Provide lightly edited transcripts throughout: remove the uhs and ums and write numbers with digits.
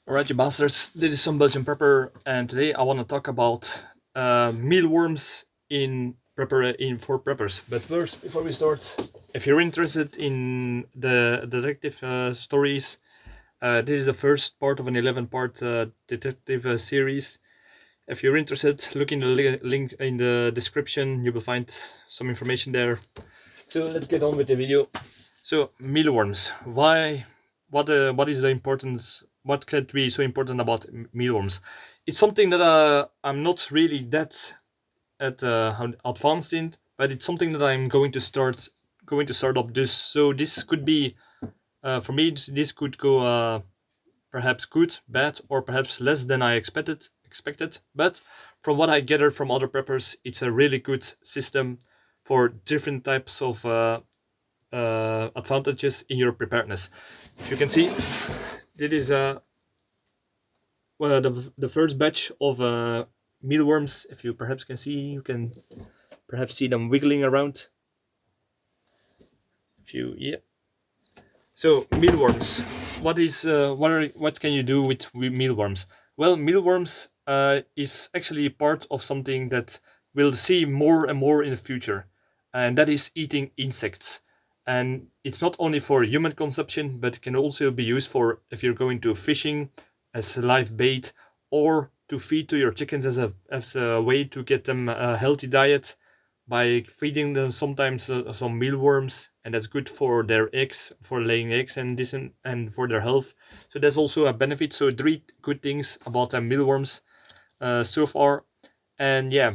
Alright, you bastards, this is Some-Belgian-prepper, and today I want to talk about mealworms for preppers. But first, before we start, if you're interested in the detective stories, this is the first part of an 11-part detective series. If you're interested, look in the link in the description, you will find some information there. So let's get on with the video. So, mealworms. Why? What is the importance? What could be so important about mealworms? It's something that I'm not really that advanced in, but it's something that I'm going to start up this. So this could be for me. This could go perhaps good, bad, or perhaps less than I expected. But from what I gather from other preppers, it's a really good system for different types of advantages in your preparedness. If you can see, this is the first batch of mealworms. If you perhaps can see, you can perhaps see them wiggling around. Yeah. So mealworms. What can you do with mealworms? Well, mealworms is actually part of something that we'll see more and more in the future, and that is eating insects. And it's not only for human consumption, but it can also be used for if you're going to fishing as live bait, or to feed to your chickens as a way to get them a healthy diet by feeding them sometimes some mealworms, and that's good for their eggs, for laying eggs, and for their health. So there's also a benefit. So three good things about mealworms so far. And yeah,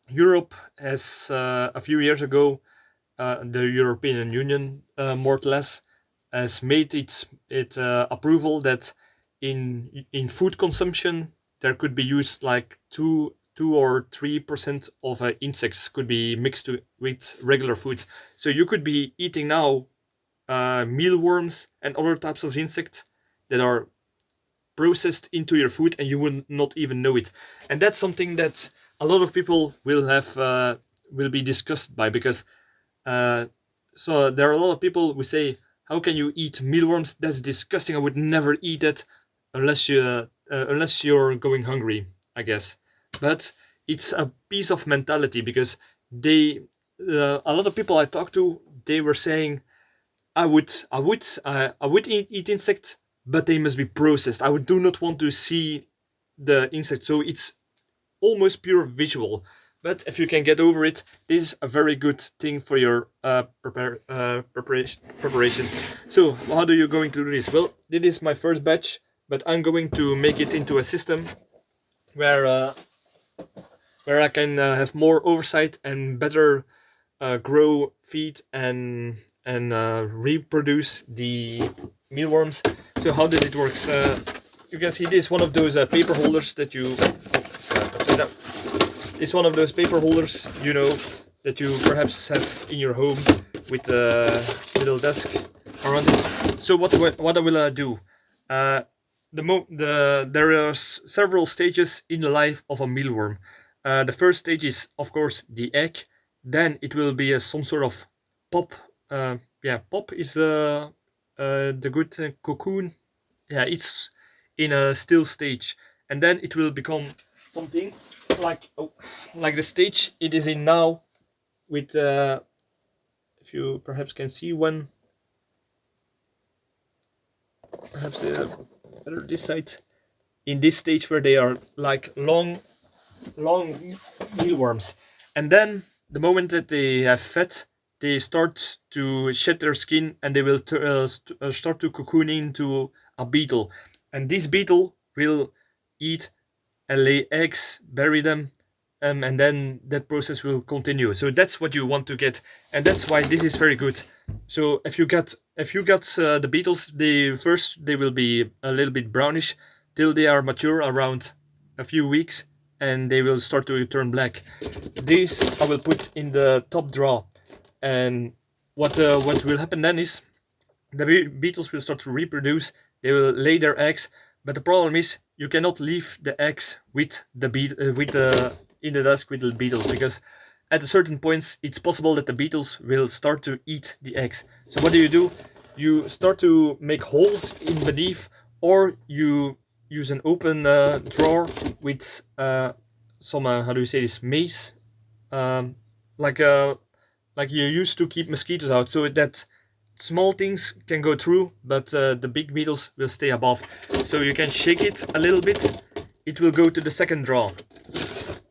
Europe has a few years ago, the European Union more or less has made it approval that in food consumption there could be used like 2 or 3% of insects could be mixed with regular food. So you could be eating now mealworms and other types of insects that are processed into your food and you will not even know it. And that's something that a lot of people will be disgusted by, because so there are a lot of people who say, how can you eat mealworms? That's disgusting. I would never eat it unless you're going hungry, I guess. But it's a piece of mentality, because a lot of people I talked to, they were saying, I would eat insects, but they must be processed. I do not want to see the insect. So it's almost pure visual. But if you can get over it, this is a very good thing for your preparation. So how are you going to do this? Well, this is my first batch, but I'm going to make it into a system where I can have more oversight and better grow, feed, and reproduce the mealworms. So how does it work? You can see this is one of those paper holders that you. It's one of those paper holders, that you perhaps have in your home with a little desk around it. So what will I do? There are several stages in the life of a mealworm. The first stage is, of course, the egg. Then it will be some sort of pop. Pop is the good cocoon. Yeah, it's in a still stage, and then it will become something like the stage it is in now. With if you perhaps can see one, perhaps better this side. In this stage where they are like long mealworms, and then the moment that they have fed, they start to shed their skin, and they will start to cocoon into a beetle, and this beetle will eat and lay eggs, bury them, and then that process will continue. So that's what you want to get, and that's why this is very good. So if you got the beetles, they will be a little bit brownish till they are mature around a few weeks, and they will start to turn black. This I will put in the top drawer, and what will happen then is the beetles will start to reproduce. They will lay their eggs, but the problem is you cannot leave the eggs with the in the desk with the beetles, because at a certain points it's possible that the beetles will start to eat the eggs. So what do? You start to make holes in beneath or you use an open drawer with some how do you say this, mace, um, like like you used to keep mosquitoes out, so that small things can go through, but the big beetles will stay above. So you can shake it a little bit, it will go to the second drawer,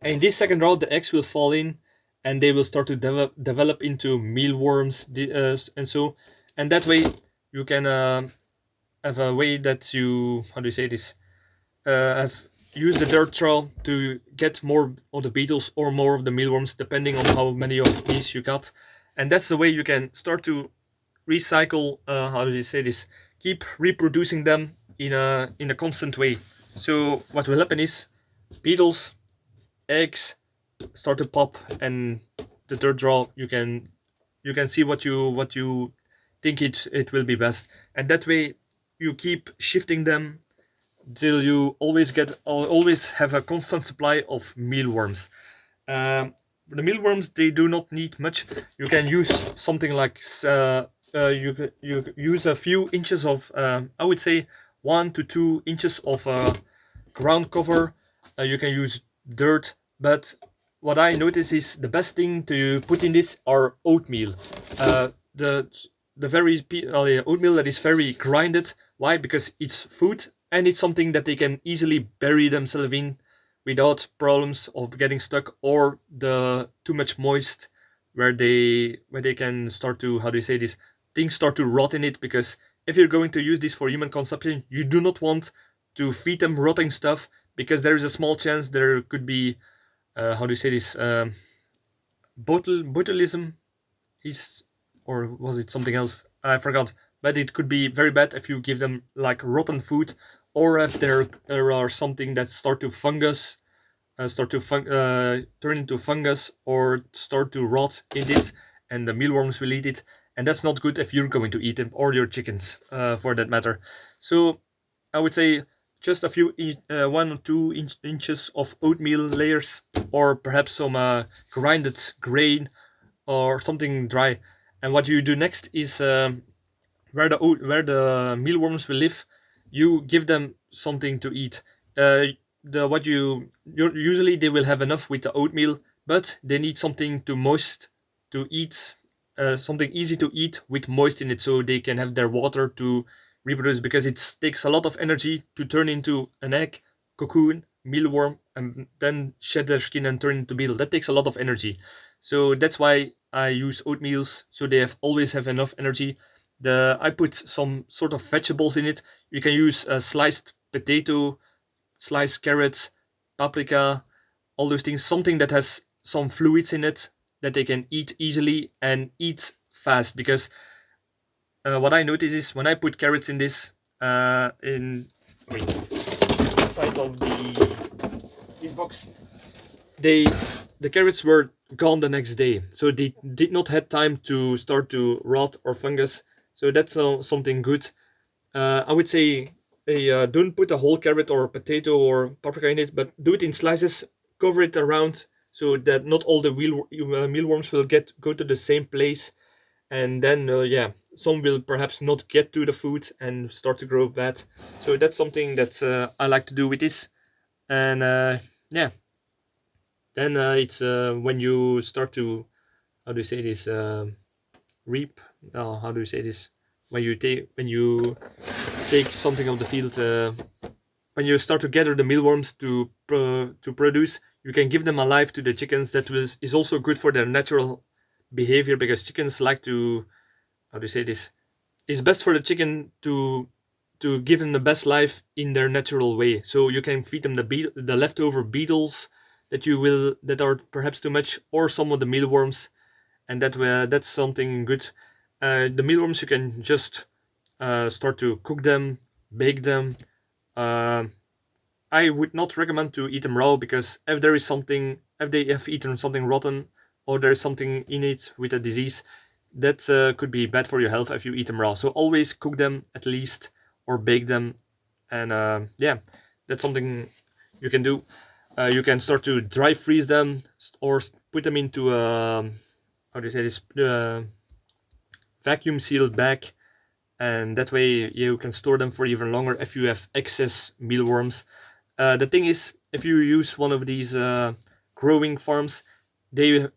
and in this second drawer the eggs will fall in, and they will start to develop into mealworms, and so, and that way you can have a way that you, how do you say this, have used the dirt trowel to get more of the beetles or more of the mealworms, depending on how many of these you got. And that's the way you can start to recycle, how do you say this, keep reproducing them in a constant way. So what will happen is beetles, eggs start to pop, and the dirt draw, you can see what you think it will be best, and that way you keep shifting them till you always have a constant supply of mealworms. Um, the mealworms, they do not need much. You can use something like you use a few inches of, I would say 1 to 2 inches of ground cover. You can use dirt, but what I notice is the best thing to put in this are oatmeal. The oatmeal that is very grinded. Why? Because it's food, and it's something that they can easily bury themselves in without problems of getting stuck, or the too much moist where they can start to, how do you say this, things start to rot in it. Because if you're going to use this for human consumption, you do not want to feed them rotting stuff, because there is a small chance there could be, how do you say this, botulism is, or was it something else? I forgot. But it could be very bad if you give them like rotten food, or if there are something that start to fungus, turn into fungus, or start to rot in this, and the mealworms will eat it, and that's not good if you're going to eat them, or your chickens, for that matter. So I would say just a few 1 or 2 inches of oatmeal layers, or perhaps some grinded grain or something dry. And what you do next is, where the mealworms will live, you give them something to eat. Usually they will have enough with the oatmeal, but they need something to eat, something easy to eat with moist in it, so they can have their water to reproduce, because it takes a lot of energy to turn into an egg, cocoon, mealworm, and then shed their skin and turn into beetle. That takes a lot of energy. So that's why I use oatmeals, so they always have enough energy. I put some sort of vegetables in it. You can use a sliced potato, sliced carrots, paprika, all those things. Something that has some fluids in it that they can eat easily and eat fast. Because what I notice is when I put carrots in this, inside of this box, the carrots were gone the next day, so they did not have time to start to rot or fungus. So that's something good. I would say, don't put a whole carrot or potato or paprika in it, but do it in slices. Cover it around so that not all the mealworms will go to the same place, and then yeah, some will perhaps not get to the food and start to grow bad. So that's something that I like to do with this, and yeah, then it's when you start to, how do you say this, reap. How do you say this? When you take something of the field, when you start to gather the mealworms to produce, you can give them alive to the chickens. That is also good for their natural behavior, because chickens like to, how do you say this? It's best for the chicken to give them the best life in their natural way. So you can feed them the leftover beetles that are perhaps too much, or some of the mealworms, and that's something good. The mealworms, you can just start to cook them, bake them. Uh, I would not recommend to eat them raw, because if they have eaten something rotten, or there is something in it with a disease, that could be bad for your health if you eat them raw. So always cook them at least, or bake them, and yeah, that's something you can do. You can start to dry freeze them, or put them into a, how do you say this, vacuum sealed bag, and that way you can store them for even longer if you have excess mealworms. The thing is, if you use one of these growing farms, they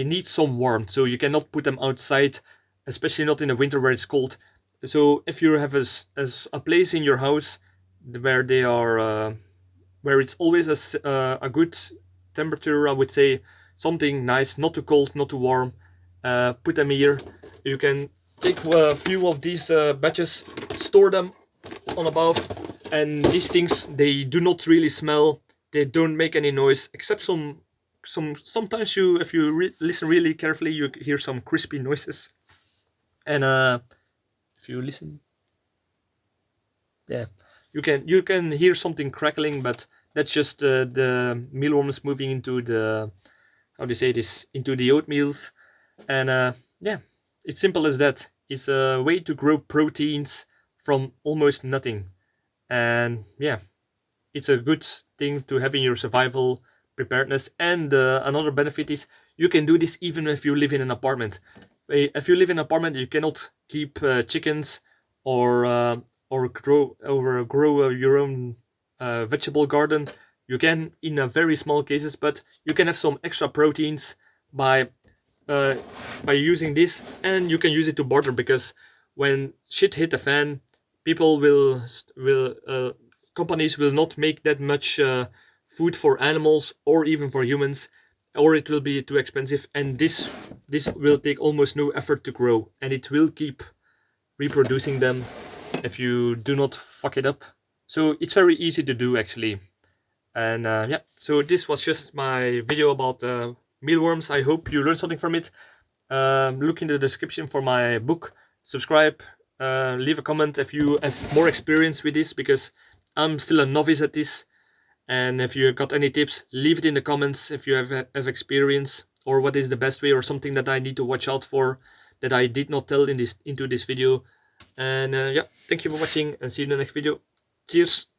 need some warmth, so you cannot put them outside, especially not in the winter where it's cold. So if you have a place in your house where they are where it's always a good temperature, I would say something nice, not too cold, not too warm, put them here. You can take a few of these batches, store them on above, and these things, they do not really smell, they don't make any noise, except sometimes if you listen really carefully, you hear some crispy noises. And if you listen, yeah, you can hear something crackling, but that's just the mealworms moving into the, how do you say this, into the oatmeals. And yeah, it's simple as that. It's a way to grow proteins from almost nothing. And yeah, it's a good thing to have in your survival preparedness. And another benefit is you can do this even if you live in an apartment. If you live in an apartment, you cannot keep chickens or grow your own vegetable garden. You can in a very small cases, but you can have some extra proteins by uh, by using this, and you can use it to barter, because when shit hit the fan, people will companies will not make that much food for animals or even for humans, or it will be too expensive, and this will take almost no effort to grow, and it will keep reproducing them if you do not fuck it up. So it's very easy to do actually. And yeah, so this was just my video about mealworms. I hope you learned something from it. Look in the description for my book, subscribe, leave a comment if you have more experience with this, because I'm still a novice at this. And if you got any tips, leave it in the comments if you have experience, or what is the best way, or something that I need to watch out for that I did not tell into this video. And yeah, thank you for watching, and see you in the next video. Cheers.